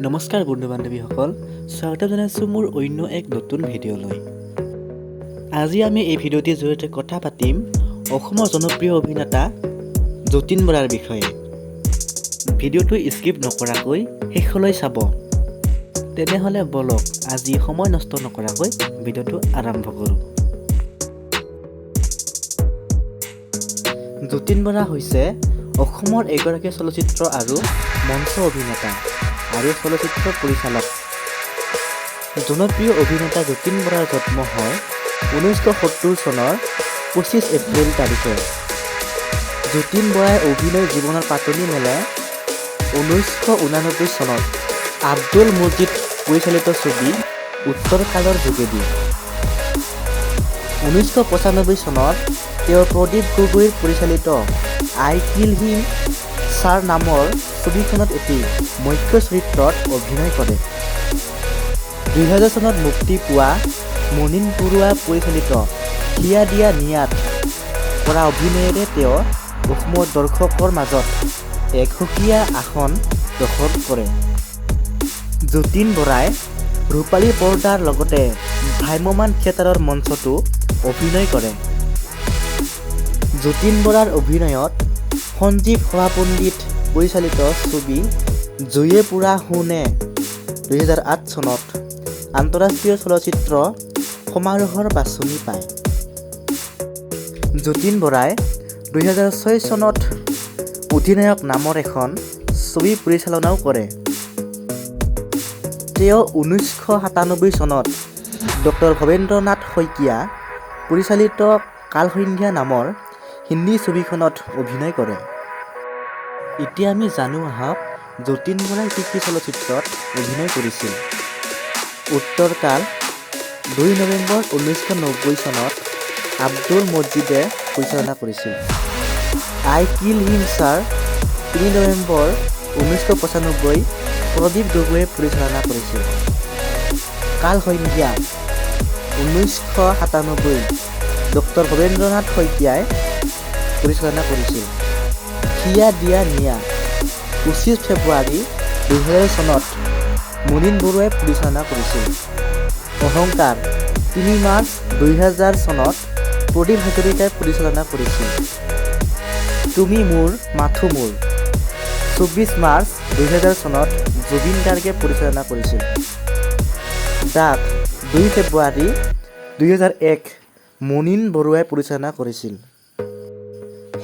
নমস্কাৰ বন্ধু বান্ধৱীসকল, স্বাগতম জনাইছোঁ মোৰ অন্য এক নতুন ভিডিঅ'লৈ। আজি আমি এই ভিডিঅ'টিৰ জৰিয়তে কথা পাতিম অসমৰ জনপ্ৰিয় অভিনেতা যতীন বৰাৰ বিষয়ে। ভিডিঅ'টো স্কিপ নকৰাকৈ শেষলৈ চাব। তেনেহ'লে বলক আজি সময় নষ্ট নকৰাকৈ ভিডিঅ'টো আৰম্ভ কৰোঁ। যতীন বৰা হৈছে অসমৰ এগৰাকী চলচ্চিত্ৰ আৰু মঞ্চ অভিনেতা আৰু চলচ্চিত্ৰ পৰিচালক। জনপ্ৰিয় অভিনেতা যতীন বৰাৰ জন্ম হয় 1970 চনৰ 25 এপ্ৰিল তাৰিখে। যতীন বৰাই অভিনয় জীৱনৰ পাতনি মেলে 1989 চনত আব্দুল মজিদ পৰিচালিত ছবি উত্তৰ কালৰ যোগেদি। 1995 চনত তেওঁ প্ৰদীপ গগৈৰ পৰিচালিত আই কিল হিম ছাৰ নামৰ ছবিখনত এটি মুখ্য চৰিত্ৰত অভিনয় কৰে। 2000 চনত মুক্তি পোৱা মুনীন বৰুৱা পৰিচালিত হিয়া দিয়া নিয়াত কৰা অভিনয়েৰে তেওঁ অসমৰ দৰ্শকৰ মাজত এক সুকীয়া আসন দখল কৰে। যতীন বৰাই ৰূপালী পৰ্দাৰ লগতে ভ্ৰাম্যমাণ থিয়েটাৰৰ মঞ্চতো অভিনয় কৰে। যতীন বৰাৰ অভিনয়ত সঞ্জীৱ সভাপণ্ডিত পৰিচালিত ছবি জয়ে পুৰা শুনে 2008 চনত আন্তঃৰাষ্ট্ৰীয় চলচ্চিত্ৰ সমাৰোহৰ বাছনি পায়। যতীন বৰাই 2006 চনত অধিনায়ক নামৰ এখন ছবি পৰিচালনাও কৰে। তেওঁ 1997 চনত ডক্টৰ ভৱেন্দ্ৰনাথ শইকীয়া পৰিচালিত কালসন্ধ্যা নামৰ হিন্দী ছবিখনত অভিনয় কৰে। এতিয়া আমি জানো আহক যতীন বৰাই কি কি চলচ্চিত্ৰত অভিনয় কৰিছিল। উত্তৰ কাল 2 নৱেম্বৰ 1990 চনত আব্দুল মজিদে পৰিচালনা কৰিছিল। আই কিল হিম ছাৰ 3 নৱেম্বৰ 1995 প্ৰদীপ গগৈয়ে পৰিচালনা কৰিছিল। কালসন্ধ্যা 1997 ডক্টৰ ভৱেন্দ্ৰনাথ শইকীয়াই পৰিচালনা কৰিছিল। হিয়া দিয়া নিয়া 25 ফেব্ৰুৱাৰী 2000 চনত মুনীন বৰুৱাই পৰিচালনা কৰিছিল। অহংকাৰ 3 মাৰ্চ 2000 চনত প্ৰদীপ হাজৰিকাই পৰিচালনা কৰিছিল। তুমি মোৰ মাথো মোৰ 24 মাৰ্চ 2000 চনত জুবিন গাৰ্গে পৰিচালনা কৰিছিল। ডাক 2 ফেব্ৰুৱাৰী 2001 মুনীন বৰুৱাই পৰিচালনা কৰিছিল।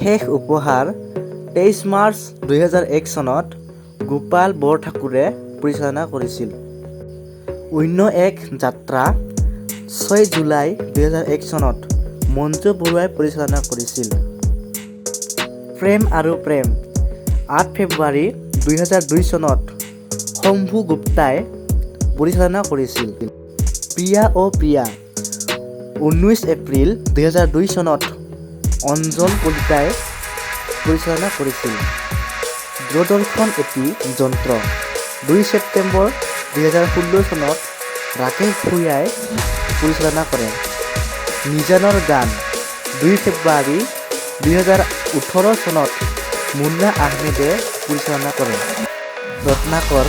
শেষ উপহাৰ 23 মাৰ্চ 2001 চনত গোপাল বৰঠাকুৰে পৰিচালনা কৰিছিল। অন্য এক যাত্ৰা 6 জুলাই 2001 চনত মঞ্জু বৰুৱাই পৰিচালনা কৰিছিল। প্ৰেম আৰু প্ৰেম 8 ফেব্ৰুৱাৰী 2002 চনত শম্ভু গুপ্তাই পৰিচালনা কৰিছিল। প্ৰিয়া অ প্ৰিয়া 19 এপ্ৰিল 2002 চনত অঞ্জন কলিতাই পৰিচালনা কৰিছিল। দূৰদৰ্শন এটি যন্ত্ৰ 2 ছেপ্টেম্বৰ 2016 চনত ৰাকেশ ভূঞাই পৰিচালনা কৰে। নিজানৰ গান 2 ফেব্ৰুৱাৰী 2018 চনত মুন্না আহমেদে পৰিচালনা কৰে। ৰত্নাকৰ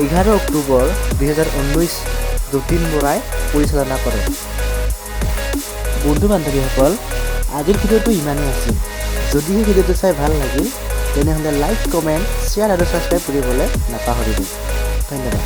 11 অক্টোবৰ 2019 যতীন বৰাই পৰিচালনা কৰে। বন্ধু বান্ধৱীসকল, আজিৰ ভিডিঅ'টো ইমানেই আছিল। যদিহে ভিডিঅ'টো চাই ভাল লাগিল তেনেহ'লে লাইক, কমেণ্ট, শ্বেয়াৰ আৰু ছাবস্ক্ৰাইব কৰিবলৈ নাপাহৰিব। ধন্যবাদ।